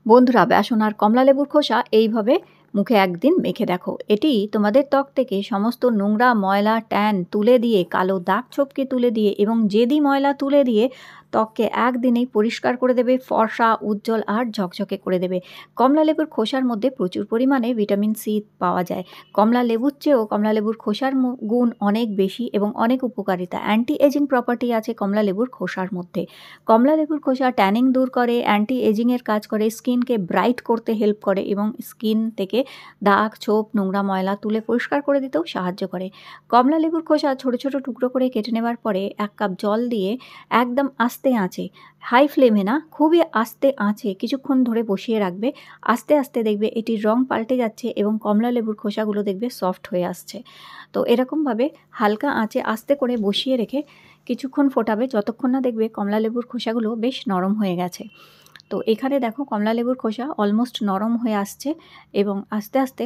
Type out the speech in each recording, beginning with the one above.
বন্ধুরা, বেসন আর কমলা লেবুর খোসা এইভাবে মুখে একদিন মেখে দেখো। এটি তোমাদের ত্বক থেকে সমস্ত নোংরা, ময়লা, ট্যান তুলে দিয়ে, কালো দাগ ছোপকে তুলে দিয়ে এবং জেদি ময়লা তুলে দিয়ে ত্বককে একদিনেই পরিষ্কার করে দেবে, ফর্সা, উজ্জ্বল আর ঝকঝকে করে দেবে। কমলা লেবুর খোসার মধ্যে প্রচুর পরিমাণে ভিটামিন সি পাওয়া যায়। কমলা লেবুর চেয়েও কমলা লেবুর খোসার গুণ অনেক বেশি এবং অনেক উপকারিতা। অ্যান্টি এজিং প্রপার্টি আছে কমলা লেবুর খোসার মধ্যে। কমলা লেবুর খোসা ট্যানিং দূর করে, অ্যান্টি এজিংয়ের কাজ করে, স্কিনকে ব্রাইট করতে হেল্প করে এবং স্কিন থেকে দাগ, ছোপ, নোংরা, ময়লা তুলে পরিষ্কার করে দিতেও সাহায্য করে। কমলা লেবুর খোসা ছোট ছোট টুকরো করে কেটে নেওয়ার পরে 1 কাপ জল দিয়ে একদম আস্তে আঁচে, হাই ফ্লেমে না, খুবই আস্তে আঁচে কিছুক্ষণ ধরে বসিয়ে রাখবে। আস্তে আস্তে দেখবে এটির রং পাল্টে যাচ্ছে এবং কমলা লেবুর খোসাগুলো দেখবে সফট হয়ে আসছে। তো এরকমভাবে হালকা আঁচে আস্তে করে বসিয়ে রেখে কিছুক্ষণ ফোটাবে, যতক্ষণ না দেখবে কমলা লেবুর খোসাগুলো বেশ নরম হয়ে গেছে। তো এখানে দেখো কমলা লেবুর খোসা অলমোস্ট নরম হয়ে আসছে এবং আস্তে আস্তে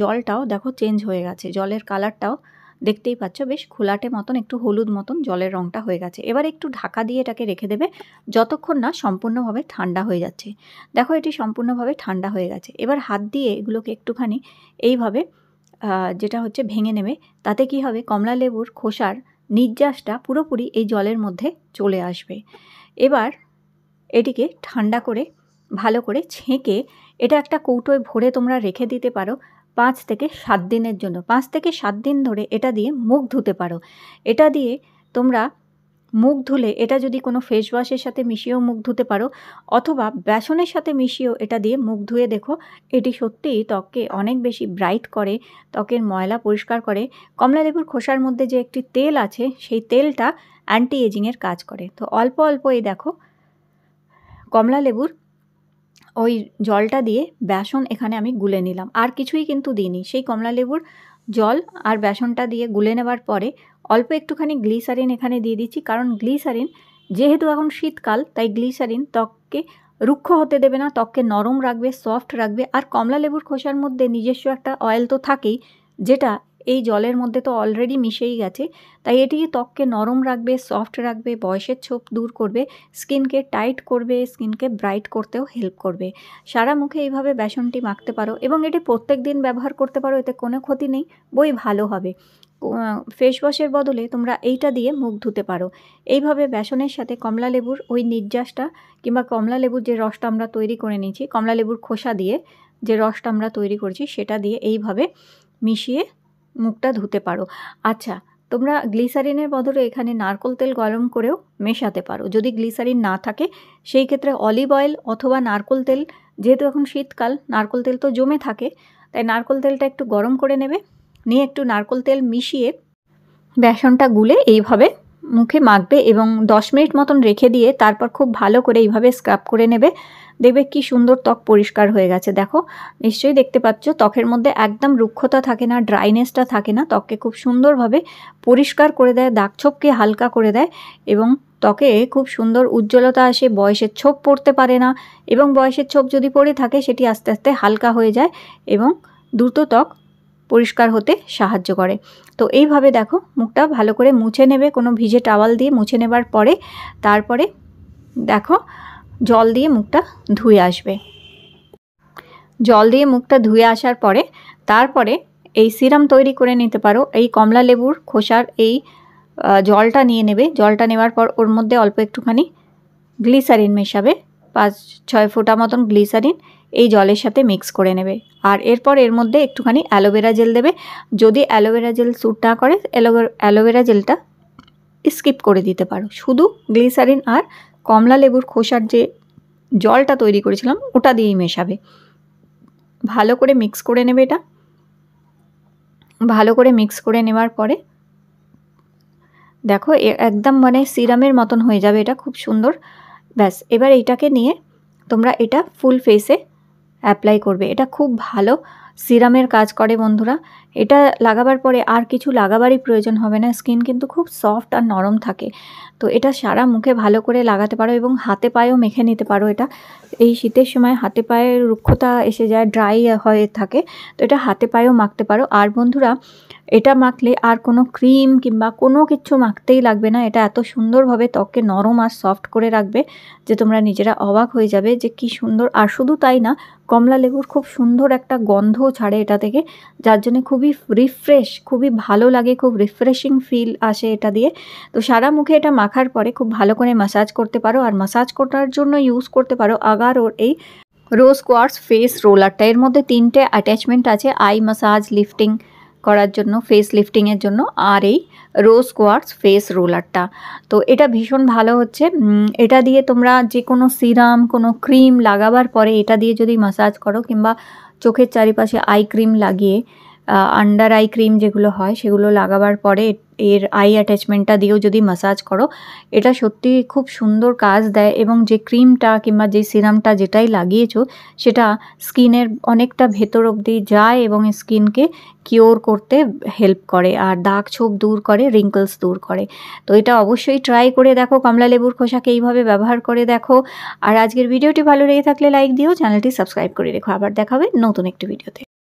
জলটাও দেখো চেঞ্জ হয়ে গেছে। জলের কালারটাও দেখতেই পাচ্ছ বেশ ঘোলাটে মতন, একটু হলুদ মতন জলের রঙটা হয়ে গেছে। এবার একটু ঢাকা দিয়ে এটাকে রেখে দেবে যতক্ষণ না সম্পূর্ণভাবে ঠান্ডা হয়ে যাচ্ছে। দেখো এটি সম্পূর্ণভাবে ঠান্ডা হয়ে গেছে। এবার হাত দিয়ে এগুলোকে একটুখানি এইভাবে যেটা হচ্ছে ভেঙে নেবে। তাতে কি হবে, কমলা লেবুর খোসার নির্যাসটা পুরোপুরি এই জলের মধ্যে চলে আসবে। এবার এটিকে ঠান্ডা করে ভালো করে ছেঁকে এটা একটা কৌটোয় ভরে তোমরা রেখে দিতে পারো 5 থেকে 7 দিনের জন্য। 5 থেকে 7 দিন ধরে এটা দিয়ে মুখ ধুতে পারো। এটা দিয়ে তোমরা মুখ ধুলে এটা যদি কোনো ফেস ওয়াশের সাথে মিশিয়েও মুখ ধুতে পারো, অথবা বেসনের সাথে মিশিয়েও এটা দিয়ে মুখ ধুয়ে দেখো। এটি সত্যিই ত্বককে অনেক বেশি ব্রাইট করে, ত্বকের ময়লা পরিষ্কার করে। কমলা লেবুর খোসার মধ্যে যে একটি তেল আছে, সেই তেলটা অ্যান্টি এজিংয়ের কাজ করে। তো অল্প অল্প এই দেখো কমলা লেবুর ওই জলটা দিয়ে বেসন এখানে আমি গুলে নিলাম, আর কিছুই কিন্তু দিইনি। সেই কমলা লেবুর জল আর বেসনটা দিয়ে গুলে নেবার পরে অল্প একটুখানি গ্লিসারিন এখানে দিয়ে দিচ্ছি, কারণ গ্লিসারিন যেহেতু এখন শীতকাল, তাই গ্লিসারিন ত্বককে রুক্ষ হতে দেবে না, ত্বককে নরম রাখবে, সফট রাখবে। আর কমলা লেবুর খোসার মধ্যে নিজস্ব একটা অয়েল তো থাকেই, যেটা এই জলের মধ্যে তো অলরেডি মিশেই গেছে। তাই এটি ত্বককে নরম রাখবে, সফট রাখবে, বয়সের ছোপ দূর করবে, স্কিনকে টাইট করবে, স্কিনকে ব্রাইট করতেও হেল্প করবে। সারা মুখে এইভাবে বেসনটি মাখতে পারো এবং এটি প্রত্যেক দিন ব্যবহার করতে পারো, এতে কোনো ক্ষতি নেই, ভালো হবে। ফেস ওয়াশের বদলে তোমরা এইটা দিয়ে মুখ ধুতে পারো। এইভাবে বেসনের সাথে কমলা লেবুর ওই নির্যাসটা কিংবা কমলা লেবুর যে রসটা আমরা তৈরি করে নিয়েছি, কমলা লেবুর খোসা দিয়ে যে রসটা আমরা তৈরি করছি, সেটা দিয়ে এইভাবে মিশিয়ে মুখটা ধুতে পারো। আচ্ছা, তোমরা গ্লিসারিনের বদলে এখানে নারকেল তেল গরম করেও মেশাতে পারো। যদি গ্লিসারিন না থাকে সেই ক্ষেত্রে অলিভ অয়েল অথবা নারকেল তেল, যেহেতু এখন শীতকাল নারকেল তেল তো জমে থাকে, তাই নারকেল তেলটা একটু গরম করে নেবে, নিয়ে একটু নারকেল তেল মিশিয়ে বেসনটা গুলে এইভাবে মুখে মাখবে এবং 10 মিনিট মতন রেখে দিয়ে তারপর খুব ভালো করে এইভাবে স্ক্রাব করে নেবে। দেখবে কি সুন্দর ত্বক পরিষ্কার হয়ে গেছে। দেখো নিশ্চয়ই দেখতে পাচ্ছ ত্বকের মধ্যে একদম রুক্ষতা থাকে না, ড্রাইনেসটা থাকে না, ত্বককে খুব সুন্দরভাবে পরিষ্কার করে দেয়, দাগ ছোপকে হালকা করে দেয় এবং ত্বকে খুব সুন্দর উজ্জ্বলতা আসে। বয়সের ছোপ পড়তে পারে না এবং বয়সের ছোপ যদি পড়ে থাকে সেটি আস্তে আস্তে হালকা হয়ে যায় এবং দ্রুত ত্বক পরিষ্কার হতে সাহায্য করে। তো এইভাবে দেখো মুখটা ভালো করে মুছে নেবে, কোনো ভিজে টাওয়াল দিয়ে মুছে নেবার পরে তারপরে দেখো জল দিয়ে মুখটা ধুয়ে আসবে। জল দিয়ে মুখটা ধুয়ে আসার পরে তারপরে এই সিরাম তৈরি করে নিতে পারো। এই কমলা লেবুর খোসার এই জলটা নিয়ে নেবে। জলটা নেওয়ার পর ওর মধ্যে অল্প একটুখানি গ্লিসারিন মেশাবে, 5-6 ফোঁটা মতন গ্লিসারিন এই জলের সাথে মিক্স করে নেবে। আর এরপর এর মধ্যে একটুখানি অ্যালোভেরা জেল দেবে। যদি অ্যালোভেরা জেল স্যুট না করে অ্যালোভেরা জেলটা স্কিপ করে দিতে পারো। শুধু গ্লিসারিন আর কমলা লেবুর খোসার যে জলটা তৈরি করেছিলাম ওটা দিয়েই মেশাবে। ভালো করে মিক্স করে নেবে। এটা ভালো করে মিক্স করে নেওয়ার পরে দেখো একদম মানে সিরামের মতন হয়ে যাবে, এটা খুব সুন্দর। ব্যাস, এবার এইটাকে নিয়ে তোমরা এটা ফুল ফেসে অ্যাপ্লাই করবে। এটা খুব ভালো সিরামের কাজ করে বন্ধুরা। এটা লাগাবার পরে আর কিছু লাগাবারই প্রয়োজন হবে না, স্কিন কিন্তু খুব সফট আর নরম থাকে। তো এটা সারা মুখে ভালো করে লাগাতে পারো এবং হাতে পায়েও মেখে নিতে পারো। এটা এই শীতের সময় হাতে পায়ে রুক্ষতা এসে যায়, ড্রাই হয়ে থাকে, তো এটা হাতে পায়েও মাখতে পারো। আর বন্ধুরা এটা মাখলে আর কোনো ক্রিম কিংবা কোনো কিছু মাখতেই লাগবে না, এটা এত সুন্দরভাবে ত্বককে নরম আর সফট করে রাখবে যে তোমরা নিজেরা অবাক হয়ে যাবে যে কি সুন্দর। আর শুধু তাই না, কমলা লেবুর খুব সুন্দর একটা গন্ধও ছাড়ে এটা থেকে, যার জন্য খুবই রিফ্রেশ, খুবই ভালো লাগে, খুব রিফ্রেশিং ফিল আসে এটা দিয়ে। তো সারা মুখে এটা মাখার পরে খুব ভালো করে ম্যাসাজ করতে পারো, আর ম্যাসাজ করার জন্য ইউজ করতে পারো আগারোর এই রোজ কোয়ার্টজ ফেস রোলারটা। এর মধ্যে 3টে অ্যাটাচমেন্ট আছে, আই ম্যাসাজ, লিফটিং করার জন্য, ফেস লিফটিংয়ের জন্য, আর এই রোজ কোয়ার্টজ ফেস রোলারটা। তো এটা ভীষণ ভালো হচ্ছে। এটা দিয়ে তোমরা যে কোনো সিরাম, কোনো ক্রিম লাগাবার পরে এটা দিয়ে যদি ম্যাসাজ করো, কিংবা চোখের চারিপাশে আই ক্রিম লাগিয়ে, আন্ডার আই ক্রিম যেগুলো হয় সেগুলো লাগাবার পরে এর আই অ্যাটাচমেন্টটা দিয়েও যদি ম্যাসাজ করো, এটা সত্যি খুব সুন্দর কাজ দেয়। এবং যে ক্রিমটা কিংবা যে সিরামটা যেটাই লাগিয়েছো সেটা স্কিনের অনেকটা ভেতর অবধি যায় এবং স্কিনকে কিওর করতে হেল্প করে, আর দাগ ছোপ দূর করে, রিঙ্কলস দূর করে। তো এটা অবশ্যই ট্রাই করে দেখো, কমলা লেবুর খোসাকে এইভাবে ব্যবহার করে দেখো। আর আজকের ভিডিওটি ভালো লেগে থাকলে লাইক দিও, চ্যানেলটি সাবস্ক্রাইব করে রেখো। আবার দেখা হবে নতুন একটি ভিডিওতে।